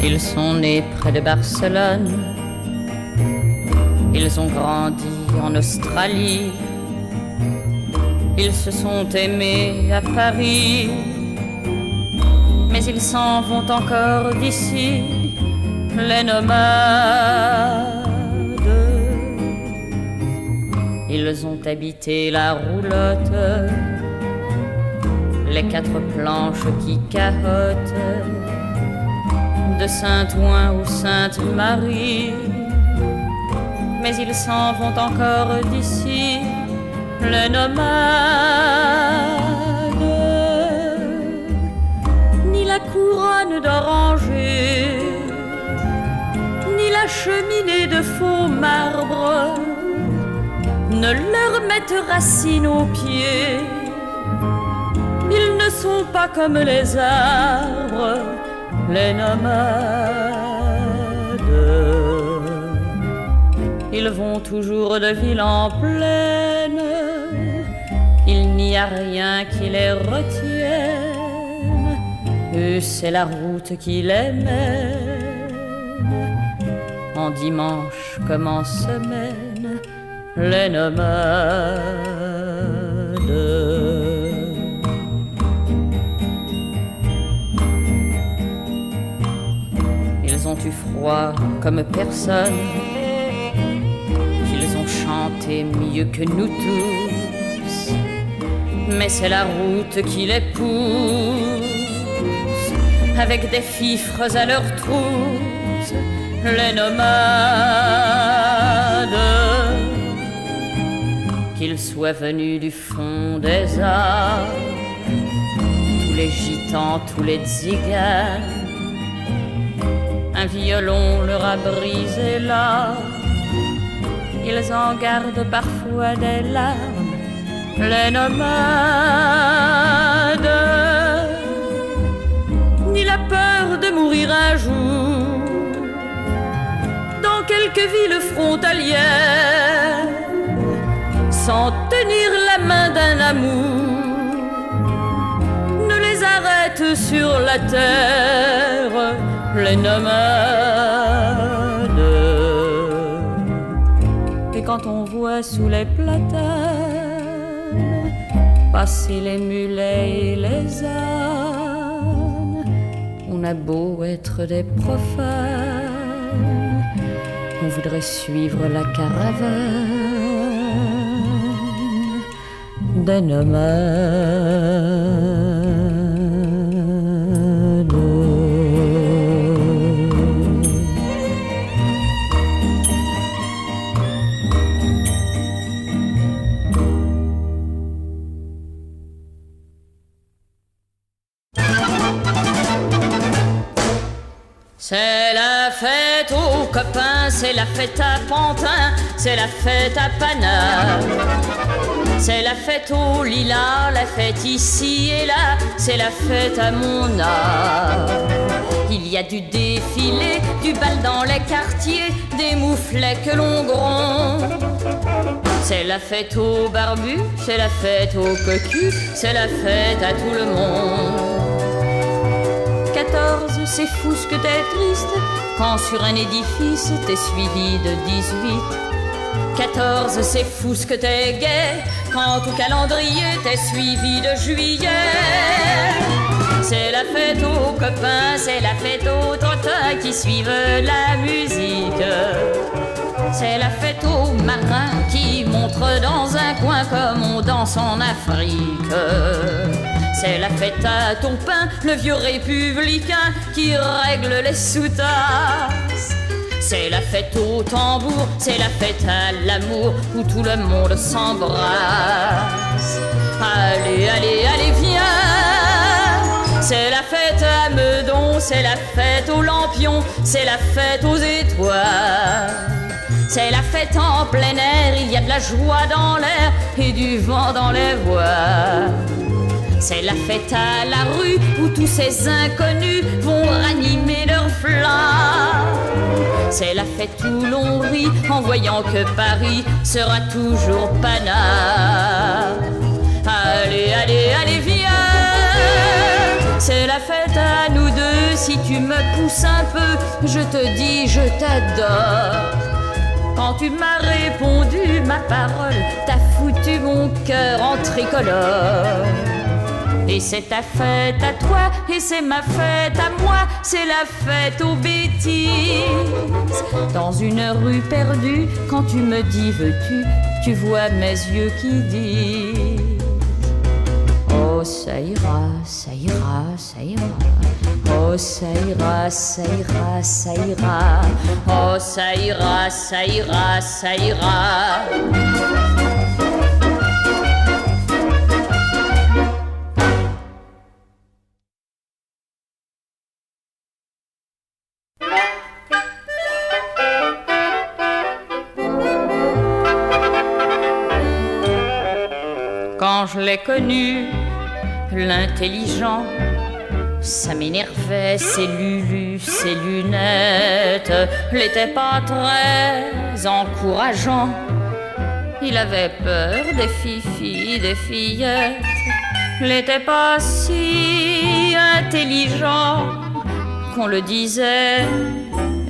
Ils sont nés près de Barcelone, ils ont grandi en Australie, ils se sont aimés à Paris, mais ils s'en vont encore d'ici, les nomades. Ils ont habité la roulotte, les quatre planches qui cahotent, de Saint-Ouen ou Sainte-Marie, mais ils s'en vont encore d'ici, les nomades. Ni la couronne d'oranger, ni la cheminée de faux marbre ne leur mettent racine aux pieds. Ils ne sont pas comme les arbres, les nomades. Ils vont toujours de ville en plaine, il n'y a rien qui les retienne, eux c'est la route qui les mène, en dimanche comme en semaine, les nomades. Ils ont eu froid comme personne, ils ont chanté mieux que nous tous, mais c'est la route qui les pousse, avec des fifres à leurs trousses, les nomades. Qu'ils soient venus du fond des Alpes, tous les gitans, tous les tziganes, un violon leur a brisé l'âme, ils en gardent parfois des larmes, les nomades. Ni la peur de mourir un jour dans quelque ville frontalière, sans tenir la main d'un amour, ne les arrête sur la terre, les nomades. Et quand on voit sous les platanes passer les mulets et les ânes, on a beau être des profanes, on voudrait suivre la caravane des nomades. C'est la fête aux copains, c'est la fête à Pantin, c'est la fête à Paname, c'est la fête au lilas, la fête ici et là, c'est la fête à mon âme. Il y a du défilé, du bal dans les quartiers, des mouflets que l'on gronde. C'est la fête aux barbus, c'est la fête aux cocus, c'est la fête à tout le monde. 14, c'est fou ce que t'es triste quand sur un édifice t'es suivi de 18. 14, c'est fou ce que t'es gai quand au calendrier t'es suivi de juillet. C'est la fête aux copains, c'est la fête aux tontins qui suivent la musique. C'est la fête aux marins qui montrent dans un coin comme on danse en Afrique. C'est la fête à ton pain, le vieux républicain qui règle les sous-tasses. C'est la fête au tambour, c'est la fête à l'amour où tout le monde s'embrasse. Allez, allez, allez, viens. C'est la fête à Meudon, c'est la fête aux lampions, c'est la fête aux étoiles. C'est la fête en plein air, il y a de la joie dans l'air et du vent dans les voies. C'est la fête à la rue où tous ces inconnus vont ranimer leurs flammes. C'est la fête où l'on rit en voyant que Paris sera toujours Paname. Allez, allez, allez, viens. si tu me pousses un peu, je te dis je t'adore. Quand tu m'as répondu ma parole, t'as foutu mon cœur en tricolore. Et c'est ta fête à toi, et c'est ma fête à moi, c'est la fête aux bêtises. Dans une rue perdue, quand tu me dis veux-tu, tu vois mes yeux qui disent oh ça ira, ça ira, ça ira. Oh ça ira, ça ira, ça ira. Oh ça ira, ça ira, ça ira. Quand je l'ai connu, l'intelligent, ça m'énervait, ses lulus, ses lunettes, l'étaient pas très encourageant. Il avait peur des fifis, des fillettes, l'était pas si intelligent qu'on le disait,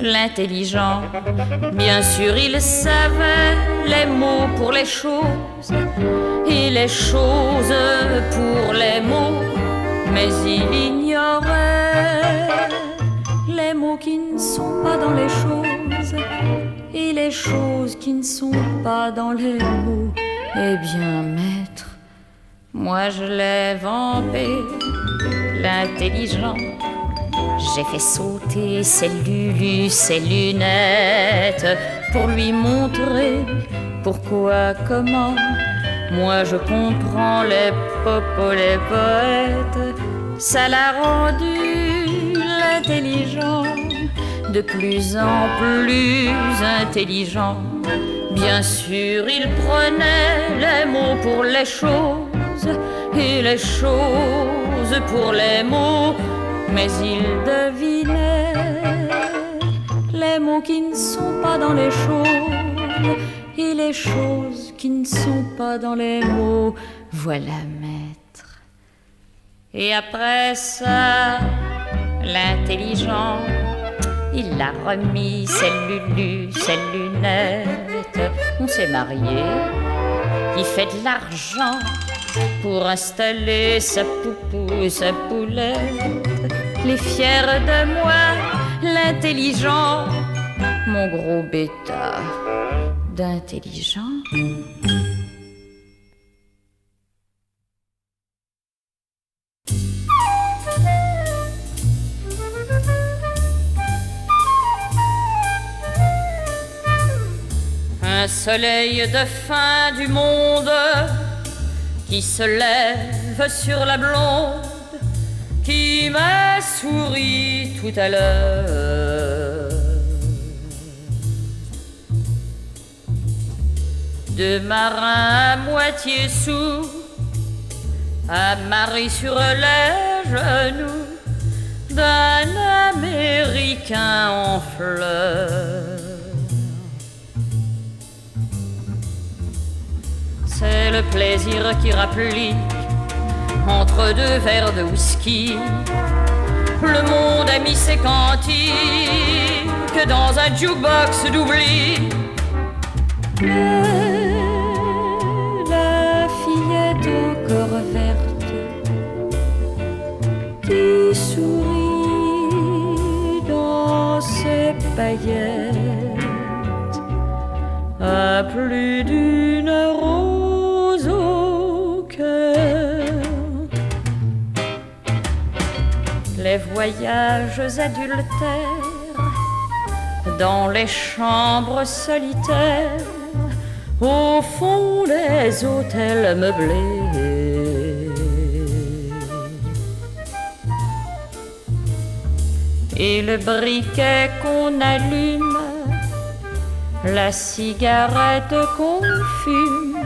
l'intelligent. Bien sûr, il savait les mots pour les choses et les choses pour les mots, mais il ignorait les mots qui ne sont pas dans les choses et les choses qui ne sont pas dans les mots. Eh bien, maître, moi je l'ai vampé, l'intelligent. J'ai fait sauter ses lulus, ses lunettes, pour lui montrer pourquoi, comment. Moi je comprends les popos, les poètes. Ça l'a rendu l'intelligent, de plus en plus intelligent. Bien sûr il prenait les mots pour les choses et les choses pour les mots, mais il devinait les mots qui ne sont pas dans les choses et les choses qui ne sont pas dans les mots. Voilà, maître. Et après ça, l'intelligent, il a remis ses lulus, ses lunettes. On s'est mariés, il fait de l'argent pour installer sa poupou, sa poulette. Les fiers de moi, l'intelligent, mon gros bêta d'intelligent. Un soleil de fin du monde qui se lève sur la blonde qui m'a souri tout à l'heure. Deux marins à moitié sous, amarrés sur les genoux d'un Américain en fleurs. C'est le plaisir qui rapplique entre deux verres de whisky. Le monde a mis ses cantiques dans un jukebox d'oubli. La fillette au corps verte qui sourit dans ses paillettes a plus d'une rose au cœur. Les voyages adultères dans les chambres solitaires, au fond des hôtels meublés. Et le briquet qu'on allume, la cigarette qu'on fume,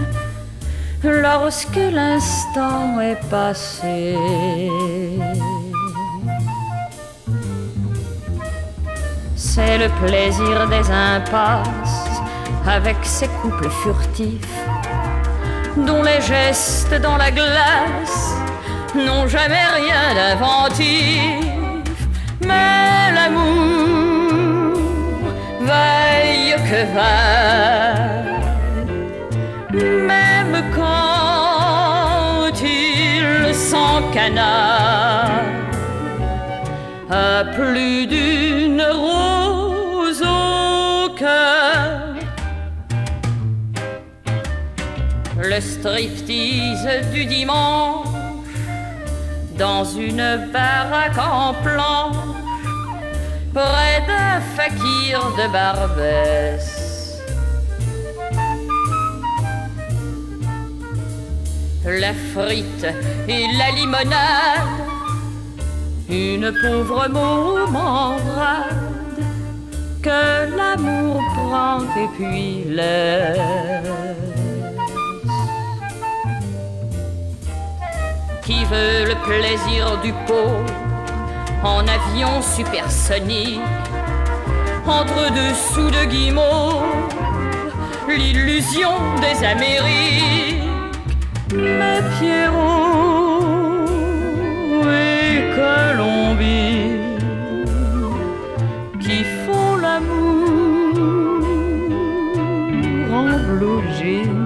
lorsque l'instant est passé. C'est le plaisir des impasses avec ces couples furtifs dont les gestes dans la glace n'ont jamais rien d'inventif. Mais vagues, même quand il s'encana à plus d'une rose au cœur. Le striptease du dimanche dans une baraque en planche près d'un fakir de Barbès. La frite et la limonade, une pauvre môme en rade que l'amour prend et puis laisse. Qui veut le plaisir du pot en avion supersonique, entre deux sous de guimauve, l'illusion des Amériques. Mais Pierrot et Colombie qui font l'amour en blue jean,